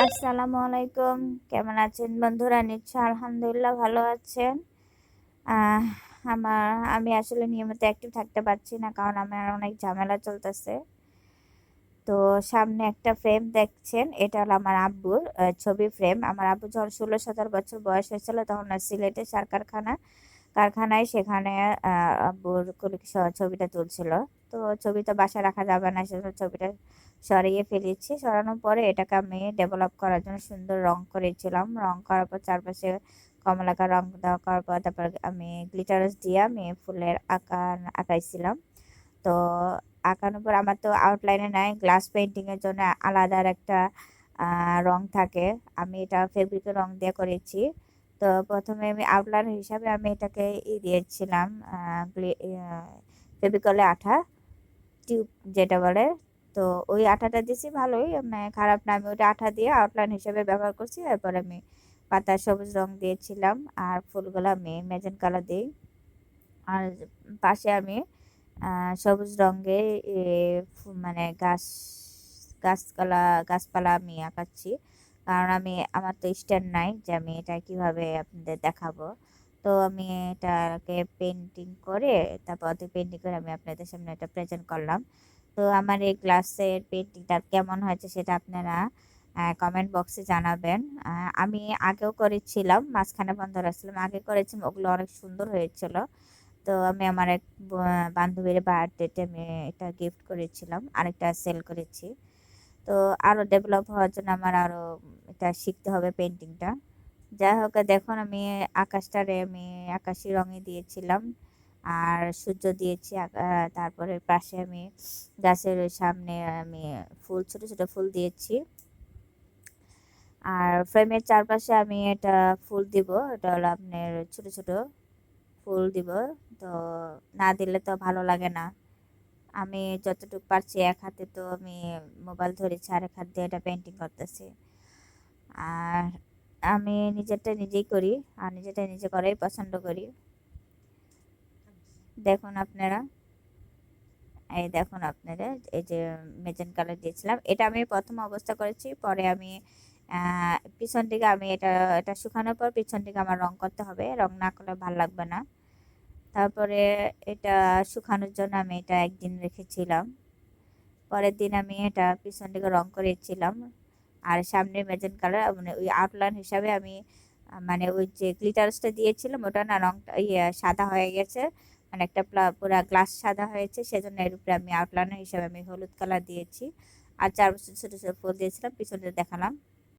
আসসালামু আলাইকুম। কেমন আছেন বন্ধুরা? নিশ্চয় আলহামদুলিল্লাহ ভালো আছেন। আহ আমার আমি আসলে নিয়মিত অ্যাক্টিভ থাকতে পারছি না, কারণ আমার অনেক ঝামেলা চলতেছে। তো সামনে একটা ফ্রেম দেখছেন, এটা হলো আমার আব্বুর ছবি ফ্রেম। আমার আব্বু যখন 16-17 বছর বয়স হয়েছিল, তখন সিলেটে সার কারখানায় সেখানে আব্বুর কলিগ সহ ছবিটা তুলছিল। তো ছবি তো বাসায় রাখা যাবে না, সেজন্য ছবিটা সরিয়ে ফেলেছি। সরানোর পরে এটাকে আমি ডেভেলপ করার জন্য সুন্দর রং করেছিলাম। রং করার পর চারপাশে কমলাকার রং দেওয়া করার পর তারপর আমি গ্লিটারস দিয়ে আমি ফুলের আঁকাইছিলাম। তো আঁকানোর পর আমার তো আউটলাইনে নাই, গ্লাস পেইন্টিং এর জন্য আলাদা আর একটা রং থাকে। আমি এটা ফেব্রিকের রং দিয়ে করেছি। তো প্রথমে আমি আউটলাইন হিসাবে আমি এটাকে দিয়েছিলাম ফেভিকলে আঠা, টিউব যেটা বলে। তো ওই আঠাটা দিছি, ভালোই মানে খারাপ না। আমি ওইটা আঠা দিয়ে আউটলাইন হিসেবে ব্যবহার করছি। এরপর আমি পাতা সবুজ রং দিয়েছিলাম, আর ফুলগুলো আমি ম্যাজেন্টা কালার দিই। আর পাশে আমি সবুজ রঙের মানে গাছপালা গাছপালা আমি আঁকাচ্ছি। কারণ আমার তো স্ট্যান্ড নাই যে আমি এটা কিভাবে আপনাদের দেখাবো। তো আমি এটাকে পেন্টিং করে, তারপর পেন্টিং করে আমি আপনাদের সামনে এটা প্রেজেন্ট করলাম। তো আমার এই গ্লাসের পেন্টিংটা কেমন হয়েছে সেটা আপনারা কমেন্ট বক্সে জানাবেন। আমি আগেও করেছিলাম, মাঝখানে বন্ধ রাখছিলাম, আগে করেছিলাম, ওগুলো অনেক সুন্দর হয়েছিল। তো আমি আমার এক বান্ধবীর বার্থডেতে আমি এটা গিফট করেছিলাম, আরেকটা সেল করেছি। তো আরো ডেভেলপ হওয়ার জন্য আমার আরো এটা শিখতে হবে পেন্টিংটা। যাই হোক, দেখুন আমি আকাশটারে আমি আকাশি রঙে দিয়েছিলাম, আর সূর্য দিয়েছি। তারপরে পাশে আমি গাছের সামনে আমি ছোট ছোট ফুল দিয়েছি। আর ফ্রেমের চারপাশে আমি এটা ফুল দিব, এটা হলো আপনার ছোট ছোট ফুল দিব। তো না দিলে তো ভালো লাগে না। আমি যতটুকু পারছি, এক হাতে তো আমি মোবাইল ধরেছি, আর এক হাত দিয়ে এটা পেন্টিং করতেছি। আর আমি নিজেরটা নিজেই করি, আর নিজেরটা নিজে করাই পছন্দ করি। দেখুন আপনারা, এই দেখুন আপনারা, এই যে মেজেন্ট কালার দিয়েছিলাম, এটা আমি প্রথম অবস্থা করেছি। পরে আমি পিছন দিকে আমি এটা এটা শুকানোর পর পিছন দিকে আমার রং করতে হবে, রং না করলে ভালো লাগবে না। তারপরে এটা শুকানোর জন্য আমি এটা একদিন রেখেছিলাম। পরের দিন আমি এটা পিছন দিকে রং করেছিলাম। আর সামনে ম্যাজেন্ট কালার মানে ওই আউটলাইন হিসাবে আমি মানে ওই যে গ্লিটারসটা দিয়েছিলাম, ওটা না রংটা সাদা হয়ে গেছে, মানে একটা পুরা গ্লাস সাদা হয়েছে, সেজন্য এর উপরে আমি আউটলাইনার হিসাবে আমি হলুদ কালার দিয়েছি। আর চারপাশে ছোট ছোট ফুল দিয়েছিলাম, পিছনে দেখালাম।